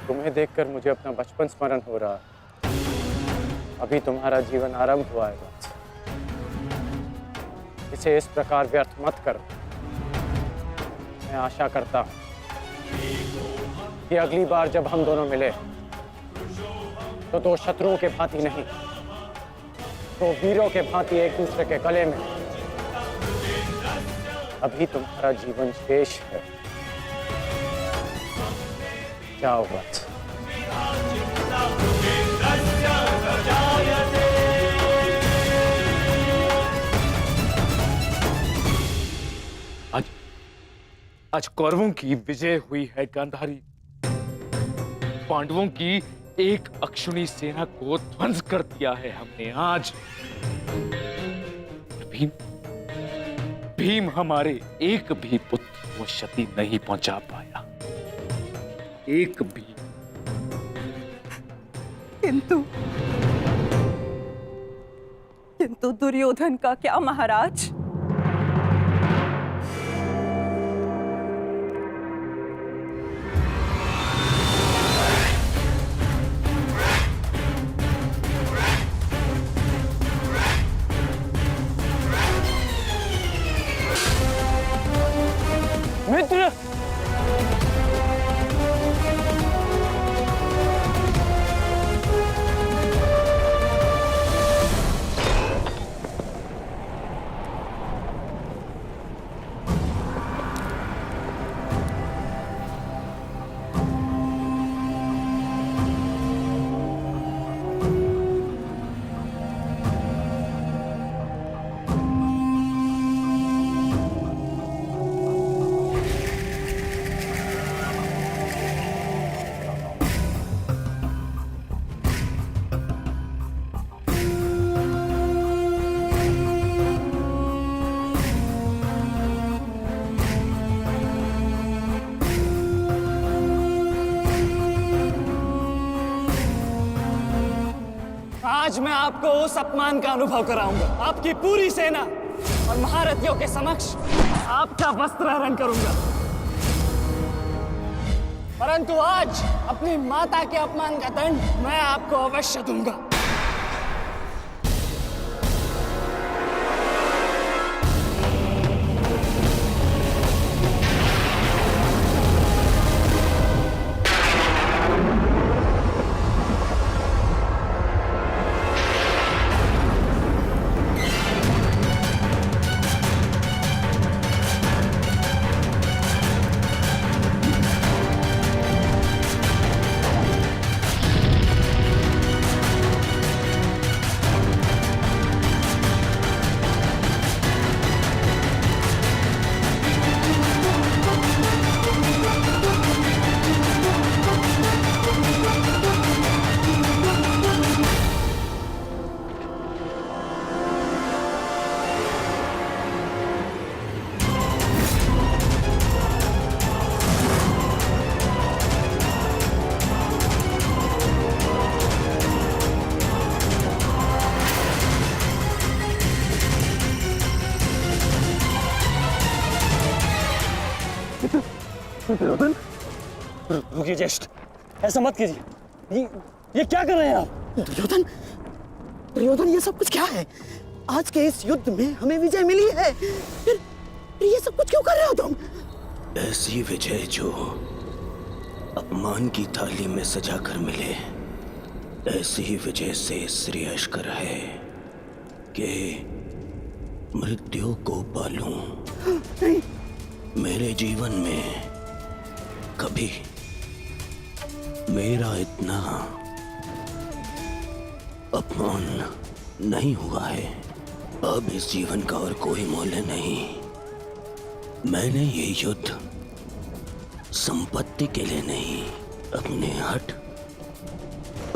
तुम्हें देखकर मुझे अपना बचपन स्मरण हो रहा है। अभी तुम्हारा जीवन आरंभ हुआ है वत्स। इसे इस प्रकार व्यर्थ मत करो। मैं आशा करता हूं कि अगली बार जब हम दोनों मिले तो दो शत्रुओं के भांति नहीं, दो वीरों के भांति एक दूसरे के गले में। अभी तुम्हारा जीवन शेष है। जाओ वत्स। आज कौरवों की विजय हुई है गांधारी। पांडवों की एक अक्षुणी सेना को ध्वंस कर दिया है हमने आज। भीम हमारे एक भी पुत्र को क्षति नहीं पहुंचा पाया, एक भी। किंतु दुर्योधन का क्या महाराज? मित्र, आज मैं आपको उस अपमान का अनुभव कराऊंगा। आपकी पूरी सेना और महारथियों के समक्ष आपका वस्त्र हरण करूंगा। परंतु आज अपनी माता के अपमान का दंड मैं आपको अवश्य दूंगा। दुर्योधन, रुकिए ज्येष्ठ, ऐसा मत कीजिए। ये क्या कर रहे हैं आप? दुर्योधन, दुर्योधन, ये सब कुछ क्या है? आज के इस युद्ध में हमें विजय मिली है, फिर ये सब कुछ क्यों कर रहे हो तुम? ऐसी विजय जो अपमान की थाली में सजा कर मिले, ऐसी विजय से श्रेयस्कर है कि मृत्यु को पालूं। नहीं। मेरे जीवन में कभी मेरा इतना अपमान नहीं हुआ है। अब इस जीवन का और कोई मूल्य नहीं। मैंने ये युद्ध संपत्ति के लिए नहीं, अपने हठ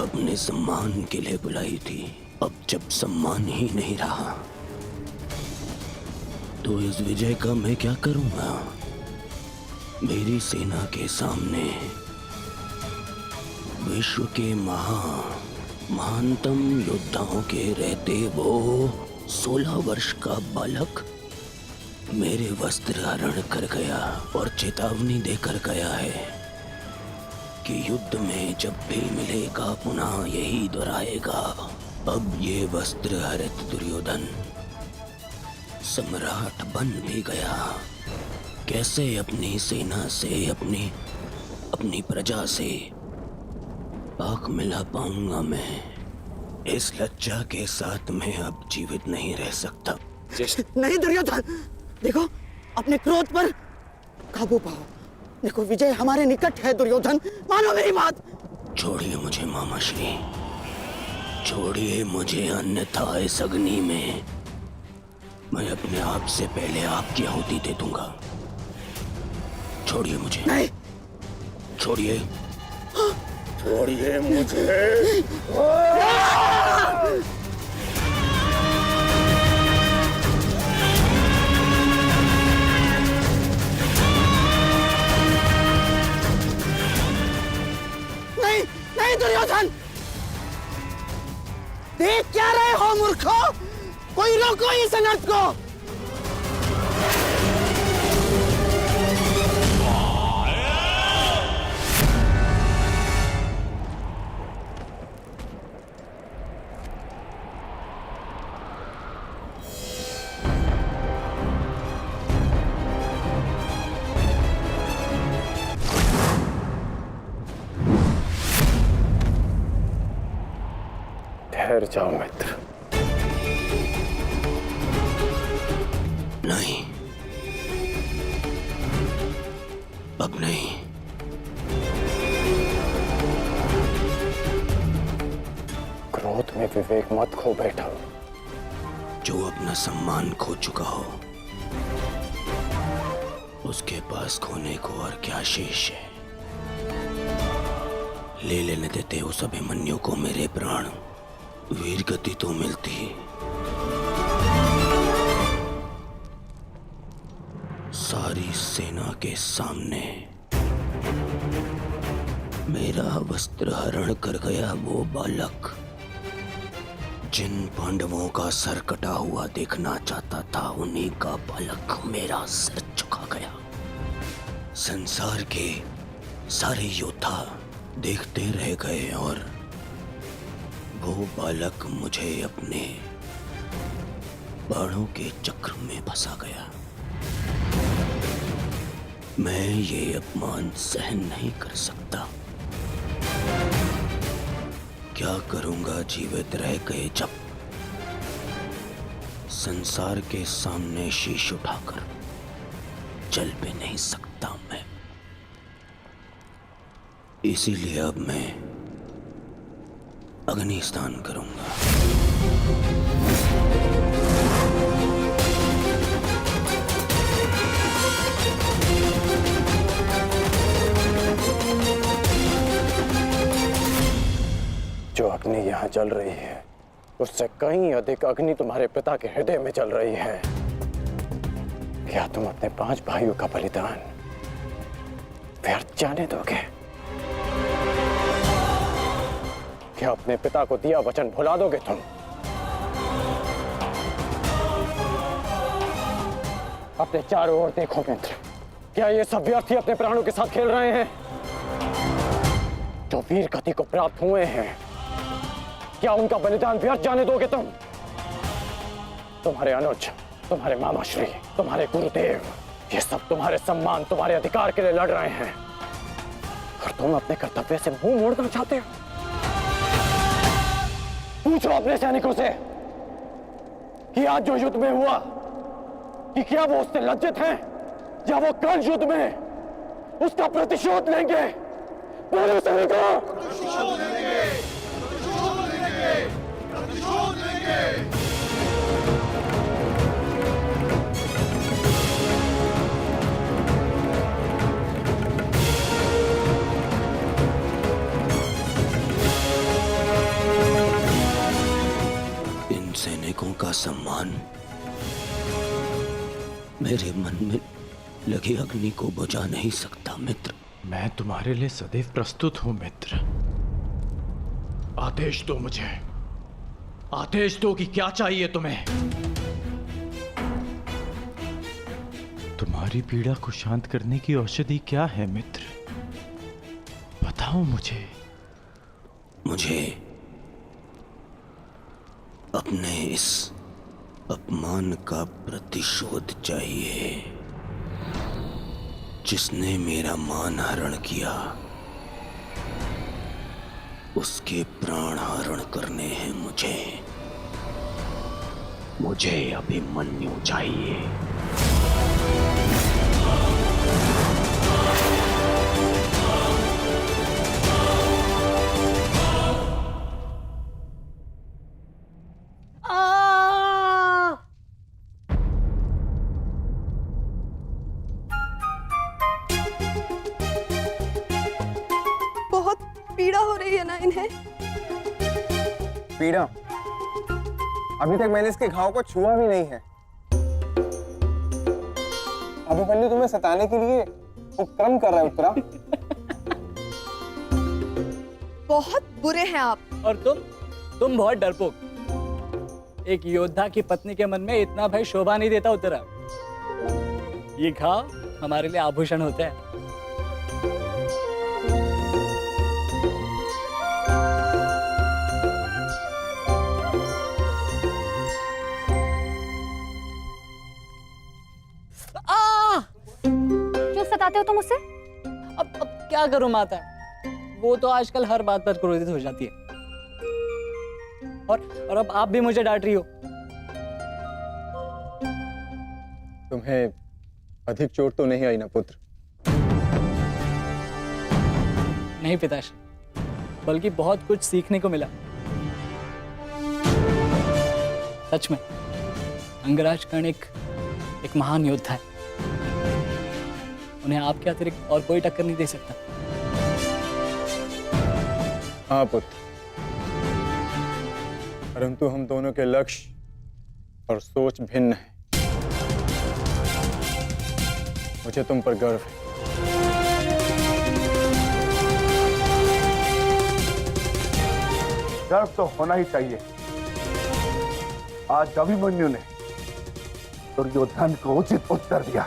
अपने सम्मान के लिए बुलाई थी। अब जब सम्मान ही नहीं रहा तो इस विजय का मैं क्या करूंगा? मेरी सेना के सामने विश्व के महानतम योद्धाओं के रहते वो 16 वर्ष का बालक मेरे वस्त्र हरण कर गया और चेतावनी देकर गया है कि युद्ध में जब भी मिलेगा पुनः यही दोहराएगा। अब ये वस्त्र हरित दुर्योधन सम्राट बन भी गया। कैसे अपनी सेना से अपनी प्रजा से आंख मिला पाऊंगा मैं? इस लज्जा के साथ मैं अब जीवित नहीं रह सकता। नहीं दुर्योधन, देखो अपने क्रोध पर काबू पाओ। देखो विजय हमारे निकट है दुर्योधन, मानो मेरी बात। छोड़िए मुझे मामाश्री, छोड़िए मुझे, अन्यथा इस अग्नि में मैं अपने आप से पहले आपकी आहुति दे दूंगा। छोड़िए मुझे। नहीं। छोड़िए, छोड़िए मुझे। नहीं नहीं दुर्योधन, देख क्या रहे हो मूर्खों? कोई रोको इस अनर्थ को। ठहर जाओ मित्र। नहीं, अब नहीं। क्रोध में विवेक मत खो बैठा। जो अपना सम्मान खो चुका हो उसके पास खोने को और क्या शेष है? ले लेने देते उस अभिमन्यु को मेरे प्राण, वीर गति तो मिलती। सारी सेना के सामने मेरा वस्त्र हरण कर गया वो बालक, जिन पांडवों का सर कटा हुआ देखना चाहता था उन्हीं का बालक मेरा सर झुका गया। संसार के सारे योद्धा देखते रह गए और वो बालक मुझे अपने बाणों के चक्र में फंसा गया। मैं ये अपमान सहन नहीं कर सकता। क्या करूंगा जीवित रह गए जब संसार के सामने शीश उठाकर चल भी नहीं सकता मैं। इसीलिए अब मैं अग्नि स्नान करूंगा। जो अग्नि यहाँ जल रही है उससे कहीं अधिक अग्नि तुम्हारे पिता के हृदय में जल रही है। क्या तुम अपने 5 भाइयों का बलिदान व्यर्थ जाने दोगे? क्या अपने पिता को दिया वचन भुला दोगे तुम? अपने चारों ओर देखो मित्र, क्या ये सब व्यर्थी अपने प्राणों के साथ खेल रहे हैं? जो वीर गति को प्राप्त हुए हैं, क्या उनका बलिदान व्यर्थ जाने दोगे तुम? तुम्हारे अनुज, तुम्हारे मामाश्री, तुम्हारे गुरुदेव, ये सब तुम्हारे सम्मान, तुम्हारे अधिकार के लिए लड़ रहे हैं और तुम अपने कर्तव्य से मुंह मोड़ना चाहते हो। पूछो अपने सैनिकों से कि आज जो युद्ध में हुआ कि क्या वो उससे लज्जित हैं या वो कल युद्ध में उसका प्रतिशोध लेंगे? बोलो सैनिकों। प्रतिशोध लेंगे, प्रतिशोध लेंगे, प्रतिशोध लेंगे। का सम्मान मेरे मन में लगी अग्नि को बुझा नहीं सकता मित्र। मैं तुम्हारे लिए सदैव प्रस्तुत हूं मित्र। आदेश दो मुझे, आदेश दो कि क्या चाहिए तुम्हें। तुम्हारी पीड़ा को शांत करने की औषधि क्या है मित्र? बताओ मुझे। मुझे अपने इस अपमान का प्रतिशोध चाहिए। जिसने मेरा मान हरण किया उसके प्राण हरण करने हैं मुझे। मुझे अभिमन्यु चाहिए। बहुत पीड़ा हो रही है ना इन्हें। पीड़ा? अभी तक मैंने इसके घाव को छुआ भी नहीं है। अभिमन्यु तुम्हें सताने के लिए उपक्रम कर रहा है उत्तरा। बहुत बुरे हैं आप। और तुम बहुत डरपोक। एक योद्धा की पत्नी के मन में इतना भय शोभा नहीं देता उत्तरा। ये घाव हमारे लिए आभूषण होता है। क्यों सताते हो तुम उसे? अब क्या करूं माता, वो तो आजकल हर बात पर क्रोधित हो जाती है। और अब आप भी मुझे डांट रही हो। तुम्हें अधिक चोट तो नहीं आई ना पुत्र? नहीं पिताश्री, बल्कि बहुत कुछ सीखने को मिला। सच में अंगराज कर्ण एक महान योद्धा है। उन्हें आपके अतिरिक्त और कोई टक्कर नहीं दे सकता। हाँ पुत्र, परंतु हम दोनों के लक्ष्य और सोच भिन्न हैं। मुझे तुम पर गर्व है। गर्व तो होना ही चाहिए। आज अभिमन्यु ने दुर्योधन को उचित उत्तर दिया।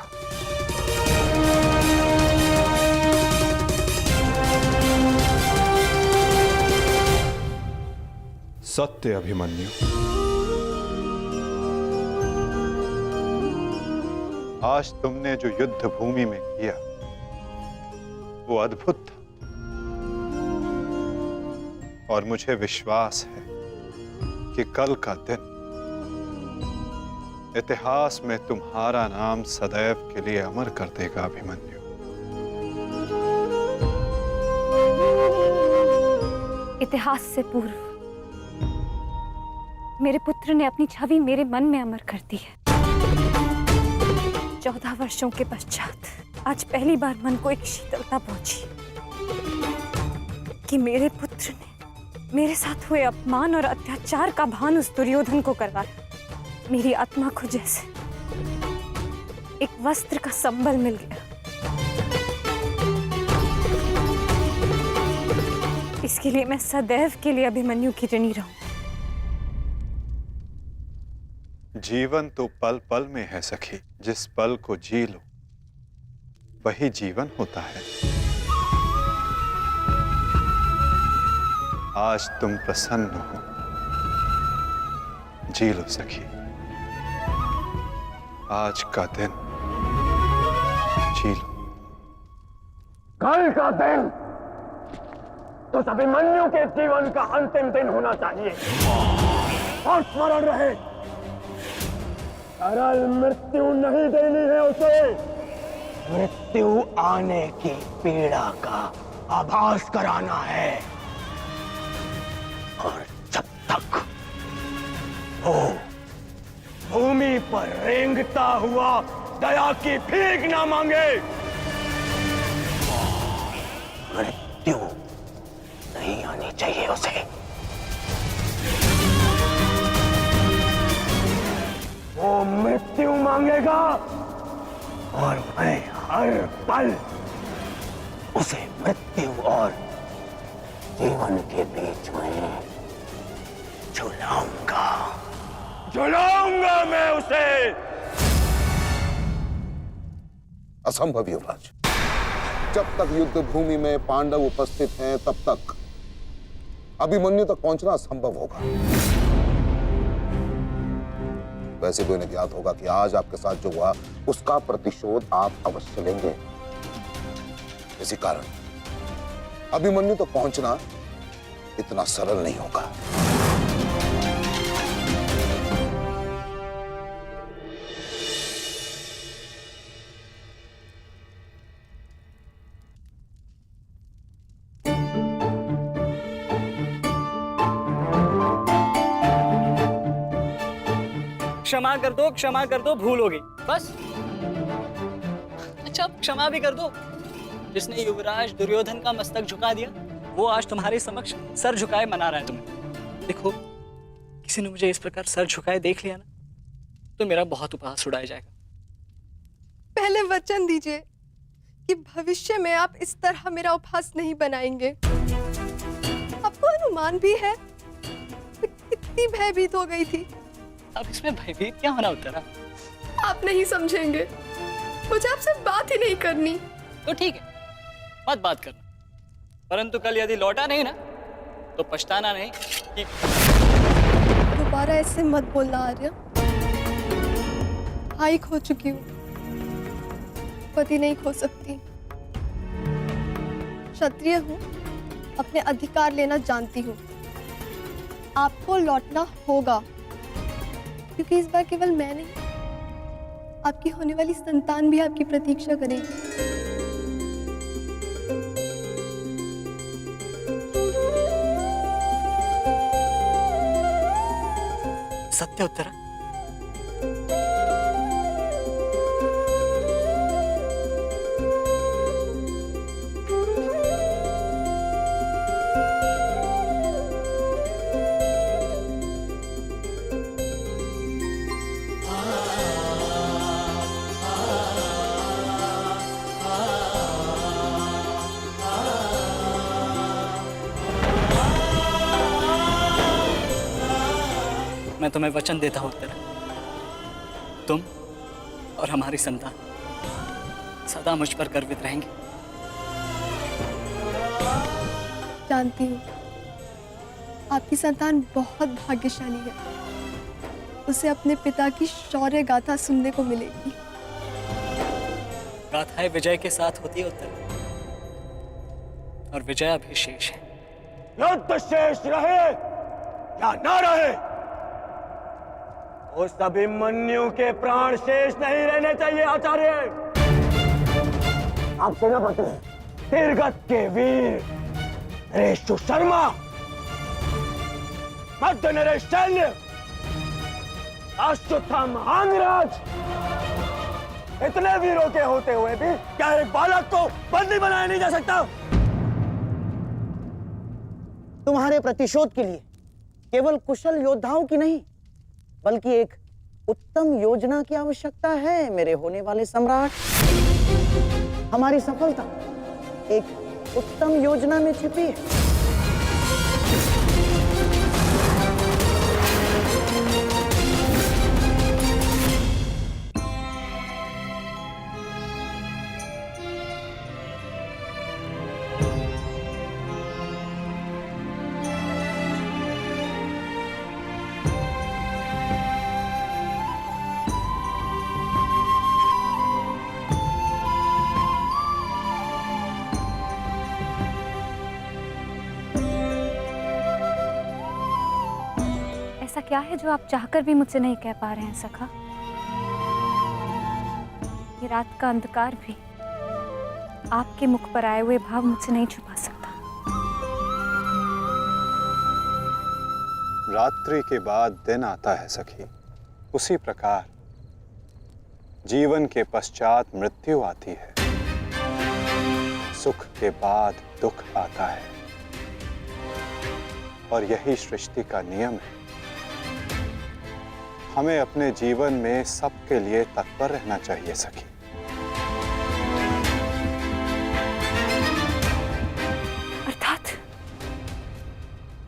सत्य अभिमन्यु, आज तुमने जो युद्ध भूमि में किया वो अद्भुत था। और मुझे विश्वास है कि कल का दिन इतिहास में तुम्हारा नाम सदैव के लिए अमर कर देगा अभिमन्यु। इतिहास से पूर्व मेरे पुत्र ने अपनी छवि मेरे मन में अमर कर दी है। 14 वर्षों के पश्चात आज पहली बार मन को एक शीतलता पहुंची कि मेरे पुत्र ने मेरे साथ हुए अपमान और अत्याचार का भान उस दुर्योधन को करवाया। मेरी आत्मा को जैसे एक वस्त्र का संबल मिल गया। इसके लिए मैं सदैव के लिए अभिमन्यु की ऋणी रहूं। जीवन तो पल पल में है सखी। जिस पल को जी लो वही जीवन होता है। आज तुम प्रसन्न हो, जी लो सखी। आज का दिन जी लो। कल का दिन तो अभिमन्यु के जीवन का अंतिम दिन होना चाहिए। और स्मरण रहे, सरल मृत्यु नहीं देनी है उसे। मृत्यु आने की पीड़ा का आभास कराना है। और जब तक वो भूमि पर रेंगता हुआ दया की भीख ना मांगे, मृत्यु नहीं आनी चाहिए उसे। वो मृत्यु मांगेगा और मैं हर पल उसे मृत्यु और जीवन के बीच में झुलाऊंगा मैं उसे। असंभव युवराज, जब तक युद्ध भूमि में पांडव उपस्थित हैं तब तक अभिमन्यु तक पहुंचना असंभव होगा। वैसे तो इन्हें ज्ञात होगा कि आज आपके साथ जो हुआ उसका प्रतिशोध आप अवश्य लेंगे। इसी कारण अभिमन्यु तक पहुंचना इतना सरल नहीं होगा। क्षमा कर दो, भूल हो गई बस। अच्छा क्षमा भी कर दो। जिसने युवराज दुर्योधन का मस्तक झुका दिया वो आज तुम्हारे समक्ष सर झुकाए मना रहा है तुम्हें। देखो, किसी ने मुझे इस प्रकार सर झुकाए देख लिया ना तो मेरा बहुत उपहास उड़ाया जाएगा। पहले वचन दीजिए कि भविष्य में आप इस तरह मेरा उपहास नहीं बनाएंगे। आपको अनुमान भी है मैं कितनी भयभीत हो गई थी। अब इसमें भयभीत क्या होना उत्तरा? आप नहीं समझेंगे, मुझे आपसे बात ही नहीं करनी। तो ठीक है, मत बात करना, परंतु कल यदि लौटा नहीं ना तो पछताना नहीं कि दोबारा ऐसे मत बोलना आर्य। भाई खो चुकी हूँ, पति नहीं खो सकती। क्षत्रिय हूँ, अपने अधिकार लेना जानती हूँ। आपको लौटना होगा क्योंकि इस बार केवल मैं नहीं, आपकी होने वाली संतान भी आपकी प्रतीक्षा करेगी। सत्य उत्तरा? मैं तुम्हें वचन देता हूं उत्तरा, तुम और हमारी संतान सदा मुझ पर गर्वित रहेंगे। जानती हूँ आपकी संतान बहुत भाग्यशाली है। उसे अपने पिता की शौर्य गाथा सुनने को मिलेगी। गाथाएं विजय के साथ होती है उत्तरा, और विजय अभी शेष है। युद्ध शेष रहे या न रहे, उस अभिमन्यु के प्राण शेष नहीं रहने चाहिए आचार्य। आप सेनापति तीरगत के वीर नरेश शर्मा, मध्य नरेश शल्य, अश्वत्थामा अंगराज, इतने वीरों के होते हुए भी क्या एक बालक को बंदी बनाया नहीं जा सकता? तुम्हारे प्रतिशोध के लिए केवल कुशल योद्धाओं की नहीं बल्कि एक उत्तम योजना की आवश्यकता है मेरे होने वाले सम्राट। हमारी सफलता एक उत्तम योजना में छिपी है। ऐसा क्या है जो आप चाहकर भी मुझसे नहीं कह पा रहे हैं सखा? ये रात का अंधकार भी आपके मुख पर आए हुए भाव मुझसे नहीं छुपा सकता। रात्रि के बाद दिन आता है सखी, उसी प्रकार जीवन के पश्चात मृत्यु आती है। सुख के बाद दुख आता है और यही सृष्टि का नियम है। हमें अपने जीवन में सबके लिए तत्पर रहना चाहिए सखी।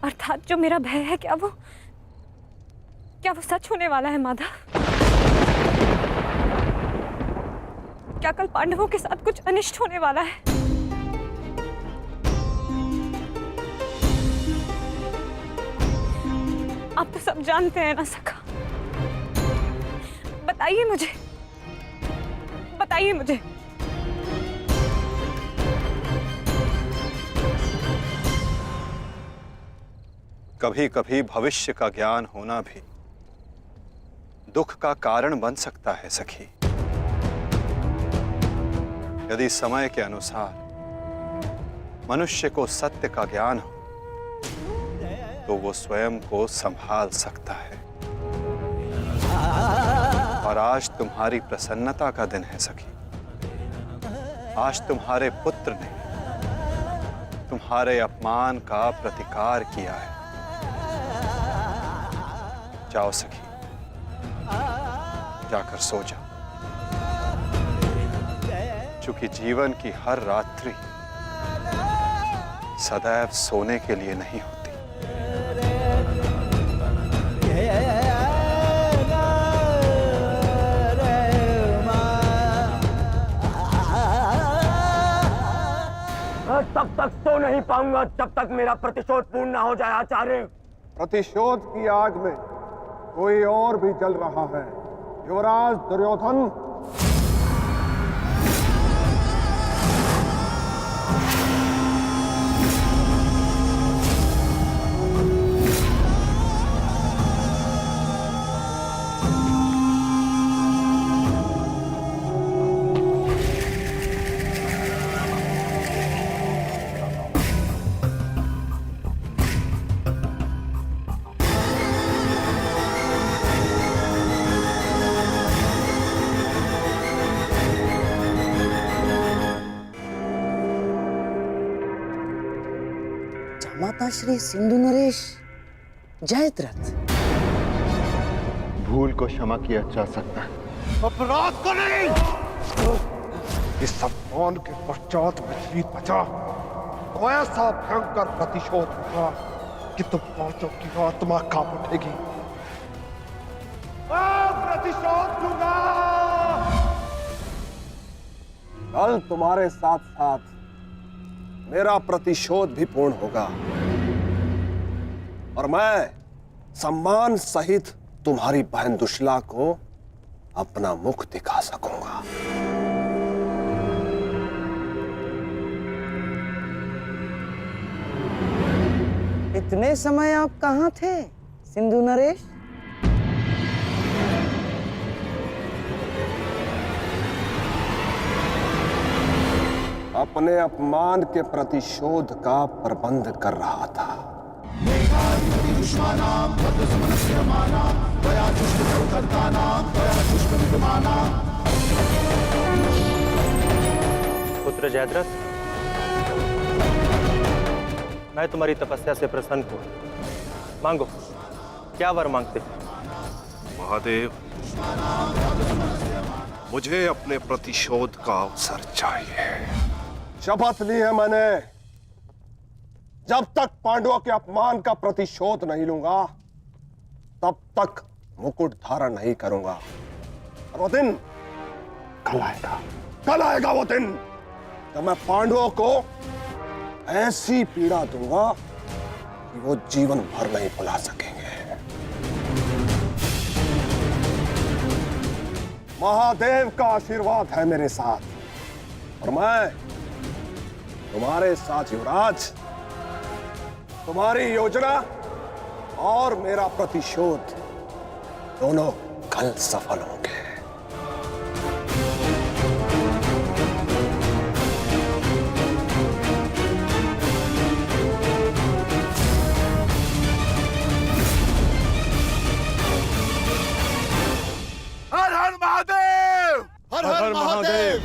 अर्थात जो मेरा भय है, क्या वो सच होने वाला है माधव? क्या कल पांडवों के साथ कुछ अनिष्ट होने वाला है? आप तो सब जानते हैं ना सखा। बताइए मुझे। कभी कभी भविष्य का ज्ञान होना भी दुख का कारण बन सकता है सखी। यदि समय के अनुसार मनुष्य को सत्य का ज्ञान हो तो वो स्वयं को संभाल सकता है। और आज तुम्हारी प्रसन्नता का दिन है सखी। आज तुम्हारे पुत्र ने तुम्हारे अपमान का प्रतिकार किया है। जाओ सखी, जाकर सो जाओ। चूंकि जीवन की हर रात्रि सदैव सोने के लिए नहीं होती। तब तक सो नहीं पाऊंगा जब तक मेरा प्रतिशोध पूर्ण ना हो जाए आचार्य। प्रतिशोध की आग में कोई और भी जल रहा है। युवराज दुर्योधन, माता श्री सिंधु नरेश जयद्रथ। भूल को क्षमा किया जा सकता है, अपराध को नहीं। इस अपमान के पश्चात में जीत बचा तो ऐसा भयंकर प्रतिशोध होगा कि तुम पांचों की आत्मा कांप उठेगी। प्रतिशोध दूंगा। कल तुम्हारे साथ साथ मेरा प्रतिशोध भी पूर्ण होगा और मैं सम्मान सहित तुम्हारी बहन दुशला को अपना मुख दिखा सकूंगा। इतने समय आप कहाँ थे सिंधु नरेश? अपने अपमान के प्रतिशोध का प्रबंध कर रहा था। पुत्र जयद्रथ, मैं तुम्हारी तपस्या से प्रसन्न हूं। मांगो, क्या वर मांगते? महादेव, मुझे अपने प्रतिशोध का अवसर चाहिए। शपथ ली है मैंने, जब तक पांडवों के अपमान का प्रतिशोध नहीं लूंगा तब तक मुकुट धारण नहीं करूंगा। और वो दिन कल आएगा वो दिन जब मैं पांडवों को ऐसी पीड़ा दूंगा कि वो जीवन भर नहीं भुला सकेंगे। महादेव का आशीर्वाद है मेरे साथ और मैं तुम्हारे साथ युवराज। तुम्हारी योजना और मेरा प्रतिशोध दोनों कल सफल होंगे। हर हर महादेव, हर हर महादेव।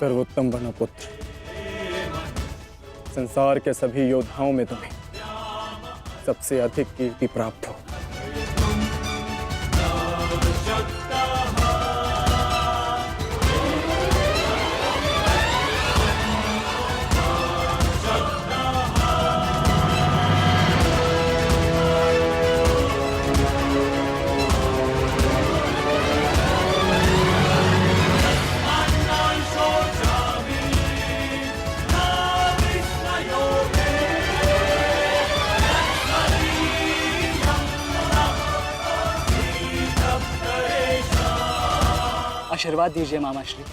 सर्वोत्तम बनो पुत्र। संसार के सभी योद्धाओं में तुम्हें सबसे अधिक कीर्ति प्राप्त हो। आशीर्वाद दीजिए मामा श्री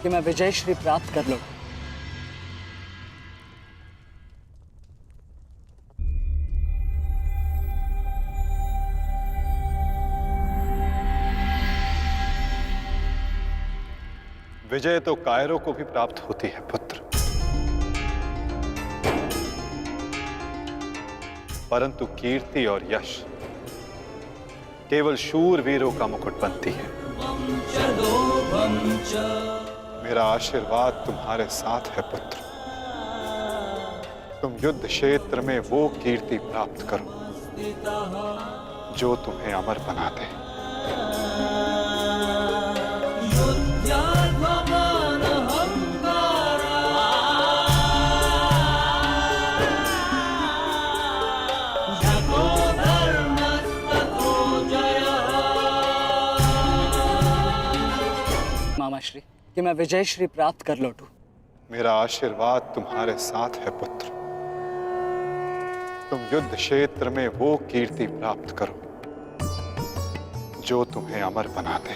कि मैं विजय श्री प्राप्त कर लूं। विजय तो कायरों को भी प्राप्त होती है पुत्र, परंतु कीर्ति और यश केवल शूरवीरों का मुकुट बनती है। मेरा आशीर्वाद तुम्हारे साथ है पुत्र। तुम युद्ध क्षेत्र में वो कीर्ति प्राप्त करो जो तुम्हें अमर बना दे। मामा श्री कि मैं विजय श्री प्राप्त कर लौटूं। मेरा आशीर्वाद तुम्हारे साथ है पुत्र। तुम युद्ध क्षेत्र में वो कीर्ति प्राप्त करो जो तुम्हें अमर बना दे।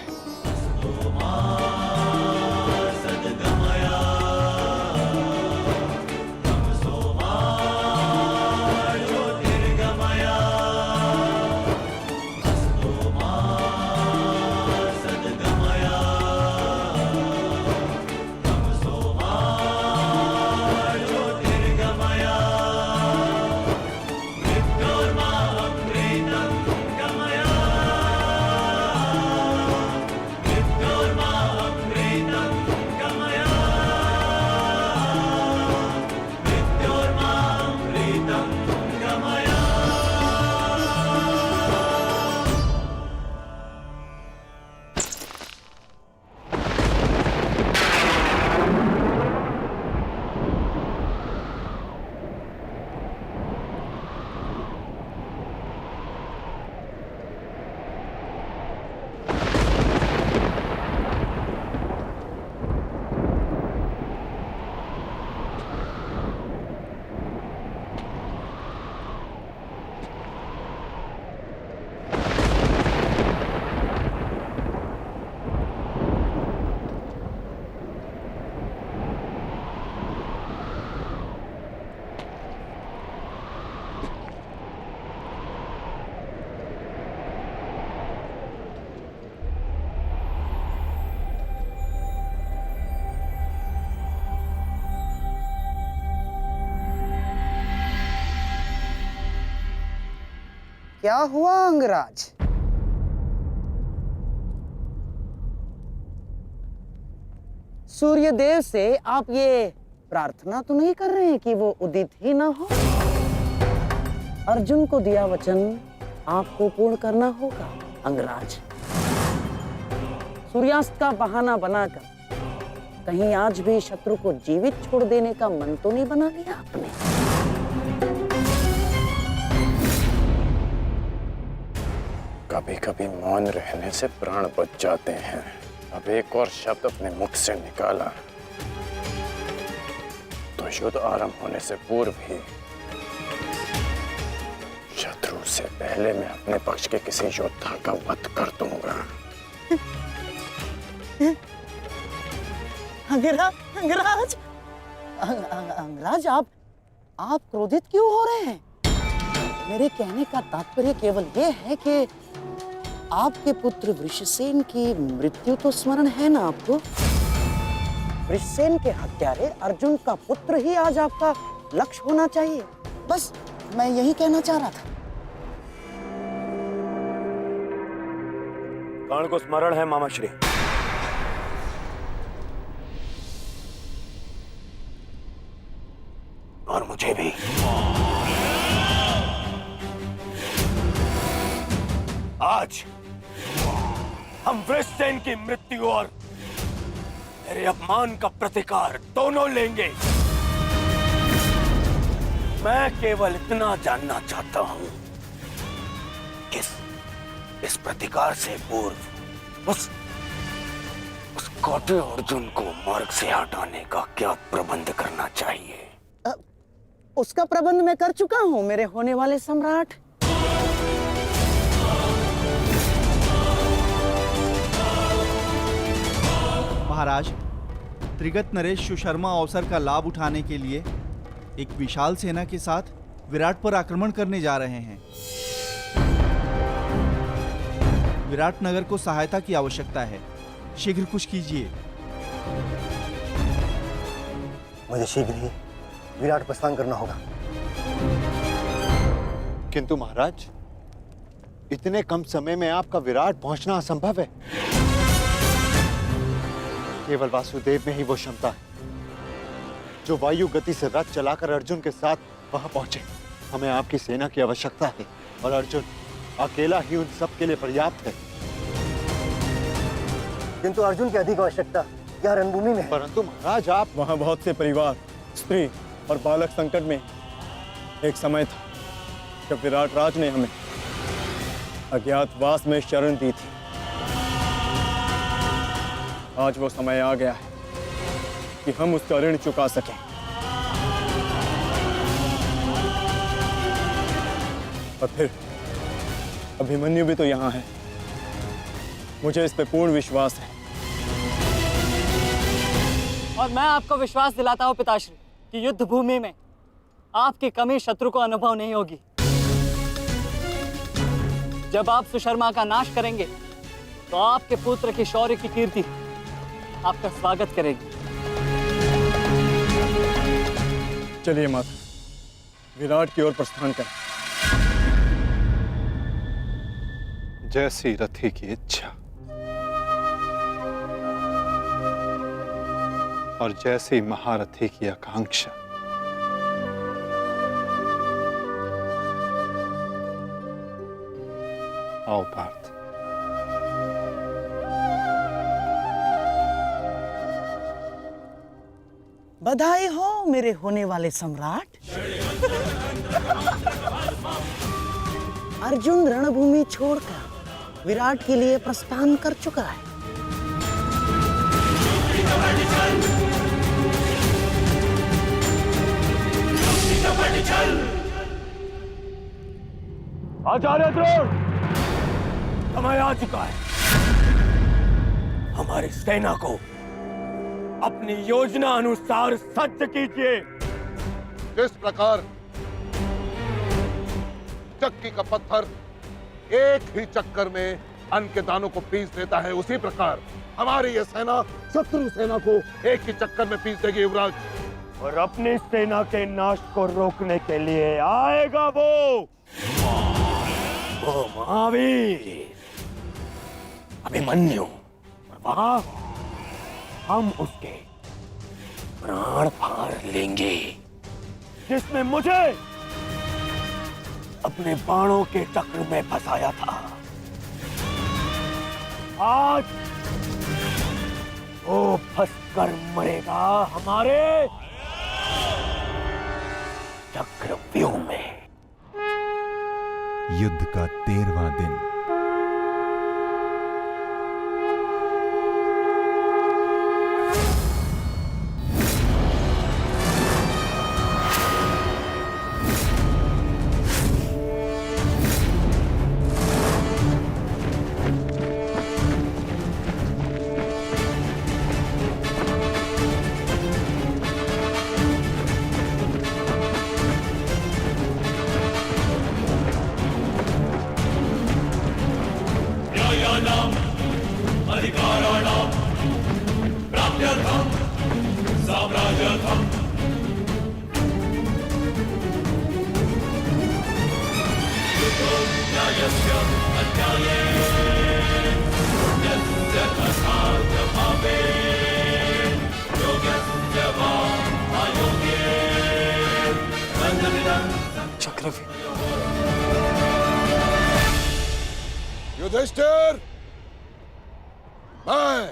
क्या हुआ अंगराज? सूर्यदेव से आप ये प्रार्थना तो नहीं कर रहे हैं कि वो उदित ही ना हो? अर्जुन को दिया वचन आपको पूर्ण करना होगा अंगराज। सूर्यास्त का बहाना बनाकर कहीं आज भी शत्रु को जीवित छोड़ देने का मन तो नहीं बना लिया आपने? कभी कभी मौन रहने से प्राण बच जाते हैं। अब एक और शब्द अपने मुख से निकाला तो युद्ध आरंभ होने से पूर्व ही शत्रु से पहले मैं अपने पक्ष के किसी योद्धा का वध कर दूंगा। अंगराज, अंगराज आप क्रोधित क्यों हो रहे हैं? मेरे कहने का तात्पर्य केवल ये है कि आपके पुत्र वृषसेन की मृत्यु तो स्मरण है ना आपको? वृषसेन के हत्यारे अर्जुन का पुत्र ही आज आपका लक्ष्य होना चाहिए। बस मैं यही कहना चाह रहा था। कर्ण को स्मरण है मामा श्री। आज हम वृषसेन की मृत्यु और मेरे अपमान का प्रतिकार दोनों लेंगे। मैं केवल इतना जानना चाहता हूं कि इस प्रतिकार से पूर्व उस कौटे अर्जुन को मार्ग से हटाने का क्या प्रबंध करना चाहिए? उसका प्रबंध मैं कर चुका हूं मेरे होने वाले सम्राट। महाराज, त्रिगत नरेश सुशर्मा अवसर का लाभ उठाने के लिए एक विशाल सेना के साथ विराट पर आक्रमण करने जा रहे हैं। विराट नगर को सहायता की आवश्यकता है, शीघ्र कुछ कीजिए। मुझे शीघ्र ही विराट प्रस्थान करना होगा। किंतु महाराज, इतने कम समय में आपका विराट पहुंचना असंभव है। केवल वासुदेव में ही वो क्षमता है जो वायु गति से रथ चलाकर अर्जुन के साथ वहां पहुंचे। हमें आपकी सेना की आवश्यकता है और अर्जुन अकेला ही उन सब के लिए पर्याप्त है। किंतु अर्जुन की अधिक आवश्यकता यह रणभूमि में है। परंतु महाराज, आप वहां बहुत से परिवार, स्त्री और बालक संकट में। एक समय था जब विराट राज ने हमें अज्ञातवास में शरण दी थी। आज वो समय आ गया है कि हम उसका ऋण चुका सकें। और फिर अभिमन्यु भी तो यहाँ है। मुझे इस पे पूर्ण विश्वास है। और मैं आपको विश्वास दिलाता हूं पिताश्री कि युद्ध भूमि में आपकी कमी शत्रु को अनुभव नहीं होगी। जब आप सुशर्मा का नाश करेंगे तो आपके पुत्र की शौर्य की कीर्ति आपका स्वागत करेगी। चलिए माता, विराट की ओर प्रस्थान करें। जैसी रथी की इच्छा और जैसी महारथी की आकांक्षा। आओ पार्थ। बधाई हो मेरे होने वाले सम्राट। अर्जुन रणभूमि छोड़कर विराट के लिए प्रस्थान कर चुका है। आचार्य द्रोण, समय आ चुका है। हमारी सेना को अपनी योजना अनुसार सज्ज कीजिए। किस प्रकार चक्की का पत्थर एक ही चक्कर में अन्न के दानों को पीस देता है, उसी प्रकार हमारी यह सेना शत्रु सेना को एक ही चक्कर में पीस देगी युवराज। और अपनी सेना के नाश को रोकने के लिए आएगा वो महावीर अभिमन्यु। और वहां हम उसके प्राण फाड़ लेंगे, जिसने मुझे अपने बाणों के चक्र में फंसाया था। आज वो फंसकर मरेगा हमारे चक्रव्यूह में। युद्ध का 13वां दिन। युधिष्ठिर, मैं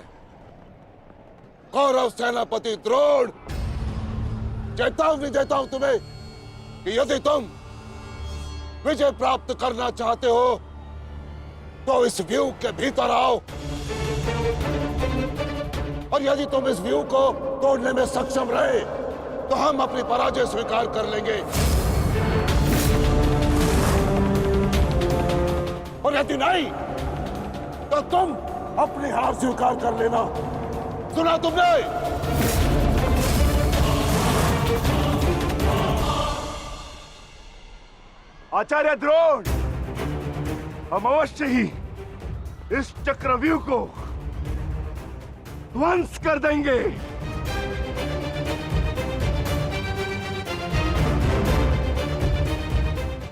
कौरव सेनापति द्रोण चेतावनी देता हूं तुम्हें कि यदि तुम विजय प्राप्त करना चाहते हो तो इस व्यू के भीतर आओ, और यदि तुम इस व्यू को तोड़ने में सक्षम रहे तो हम अपनी पराजय स्वीकार कर लेंगे, और यदि नहीं तो तुम अपनी हार स्वीकार कर लेना। सुना तुमने? आचार्य द्रोण, हम अवश्य ही इस चक्रव्यूह को ध्वंस कर देंगे।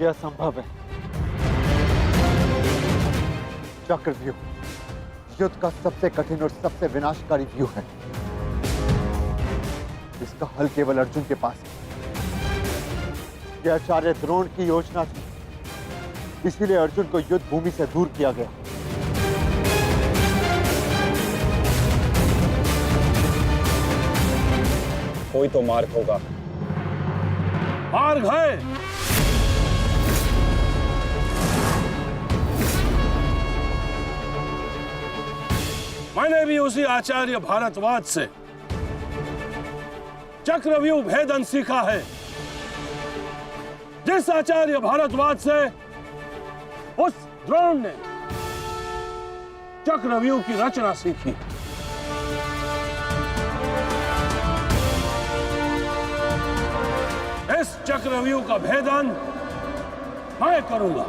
यह संभव है। चक्रव्यूह युद्ध का सबसे कठिन और सबसे विनाशकारी व्यू है। इसका हल केवल अर्जुन के पास है। यह आचार्य द्रोण की योजना थी, इसीलिए अर्जुन को युद्ध भूमि से दूर किया गया। कोई तो मार्ग होगा। मार्ग है। मैंने भी उसी आचार्य भारद्वाज से चक्रव्यूह भेदन सीखा है। जिस आचार्य भारद्वाज से उस द्रोण ने चक्रव्यूह की रचना सीखी। इस चक्रव्यूह का भेदन मैं करूंगा।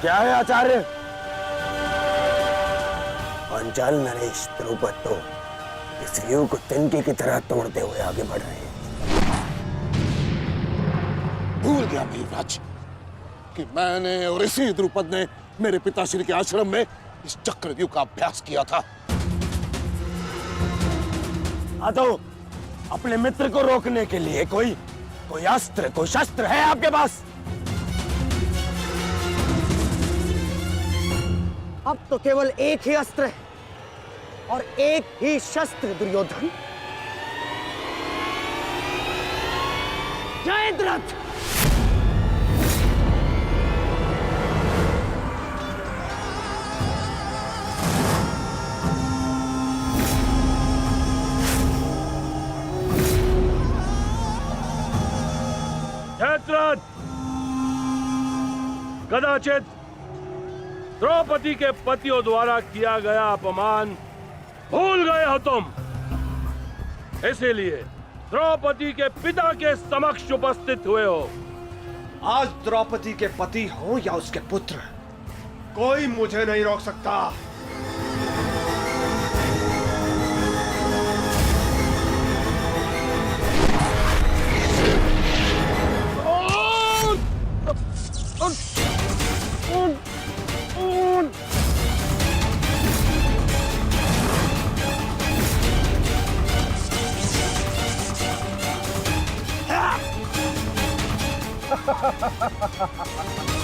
क्या है आचार्य? पांचाल नरेश द्रुपद तो इस व्यू को तिनके की तरह तोड़ते हुए आगे बढ़ रहे हैं। भूल गया महाराज कि मैंने और इसी द्रुपद ने मेरे पिताश्री के आश्रम में इस चक्रव्यूह का अभ्यास किया था। तो अपने मित्र को रोकने के लिए कोई अस्त्र, कोई शस्त्र है आपके पास? अब तो केवल एक ही अस्त्र है और एक ही शस्त्र दुर्योधन। जयद्रथ! जयद्रथ, कदाचित द्रौपदी के पतियों द्वारा किया गया अपमान भूल गए हो तुम। इसीलिए द्रौपदी के पिता के समक्ष उपस्थित हुए हो। आज द्रौपदी के पति हो या उसके पुत्र, कोई मुझे नहीं रोक सकता। Ha ha ha ha ha ha!